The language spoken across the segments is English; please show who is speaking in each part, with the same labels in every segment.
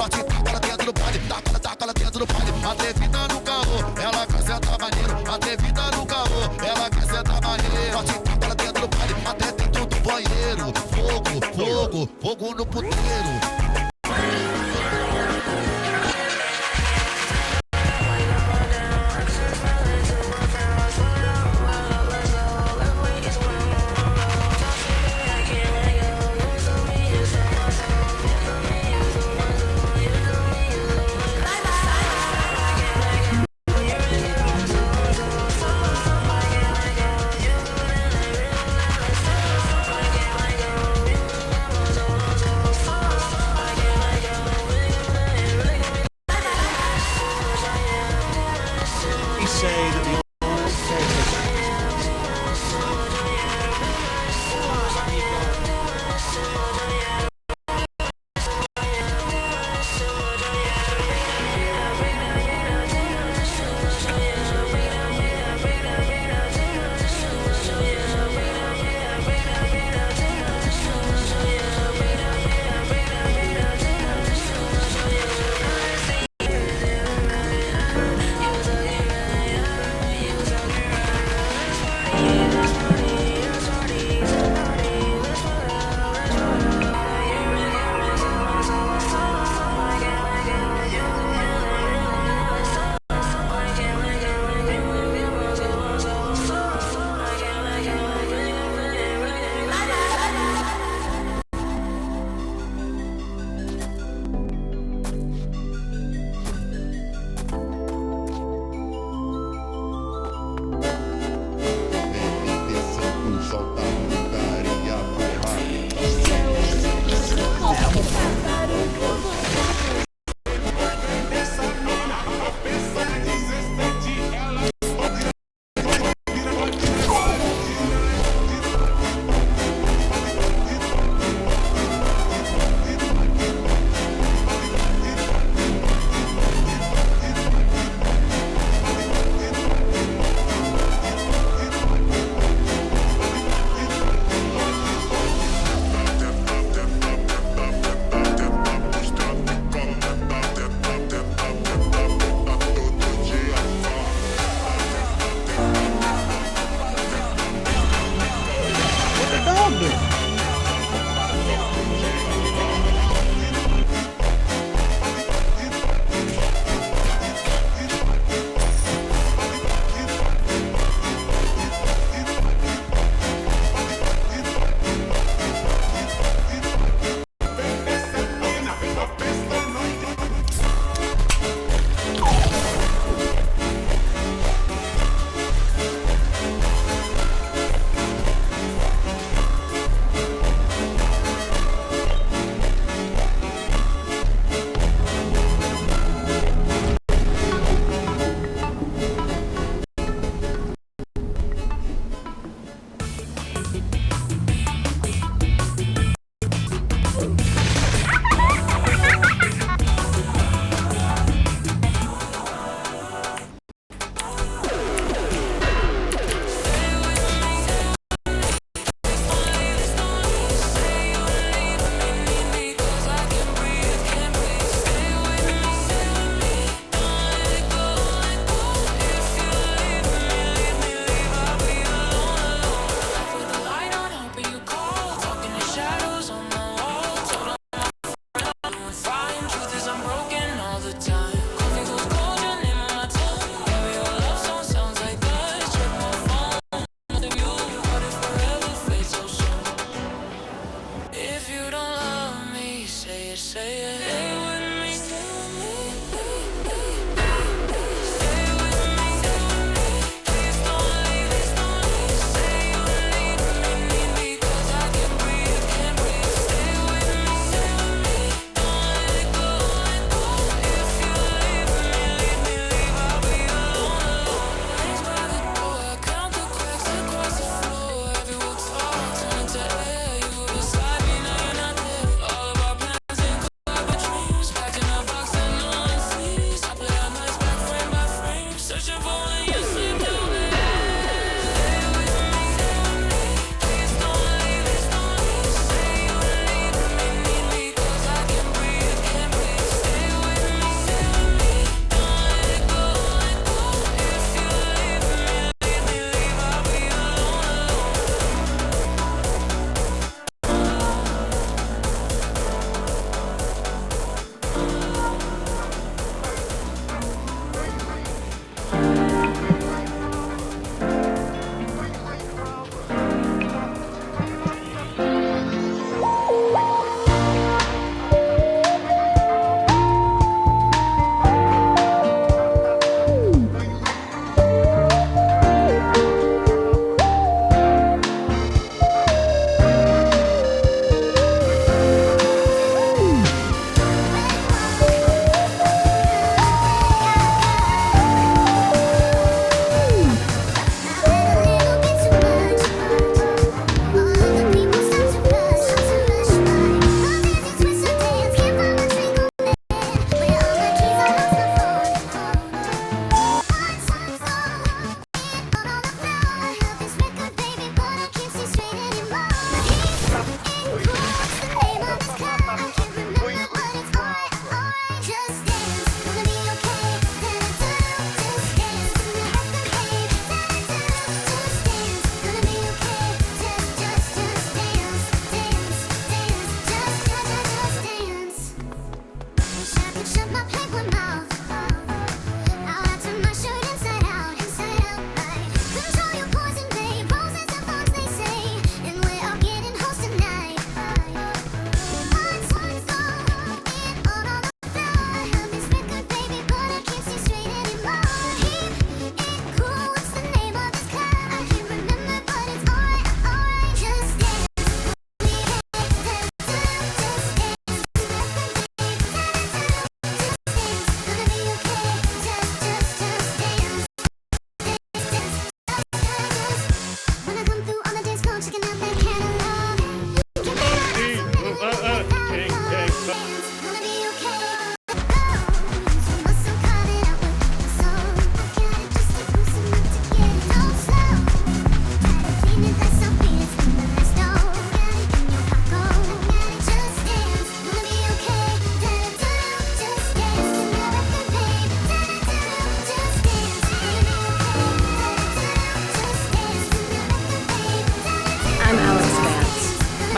Speaker 1: Bate, taca ela dentro do baile, taca ela dentro do baile. Atrevida no caô, ela quer sentar maneiro. Atrevida no caô, ela quer sentar maneiro. Bate, taca ela dentro do baile, até dentro do banheiro. Fogo, fogo, fogo no puteiro.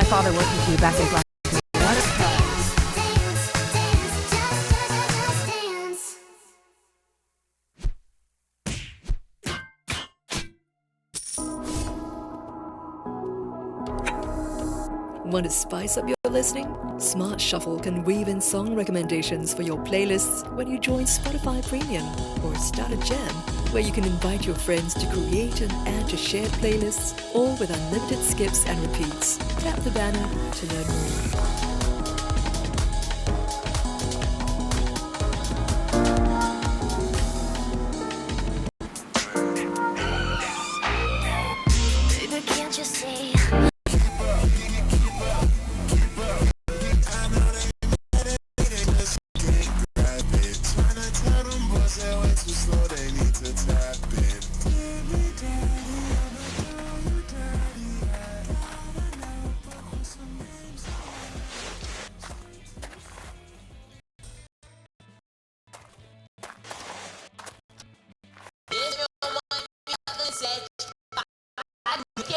Speaker 2: father worked with you back in Black.
Speaker 3: Want to spice up your listening? Smart Shuffle can weave in song recommendations for your playlists when you join Spotify Premium, or start a jam where you can invite your friends to create and add to shared playlists, all with unlimited skips and repeats. Tap the banner to learn more.
Speaker 4: Baby, can't you see?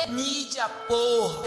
Speaker 5: Mídia, porra.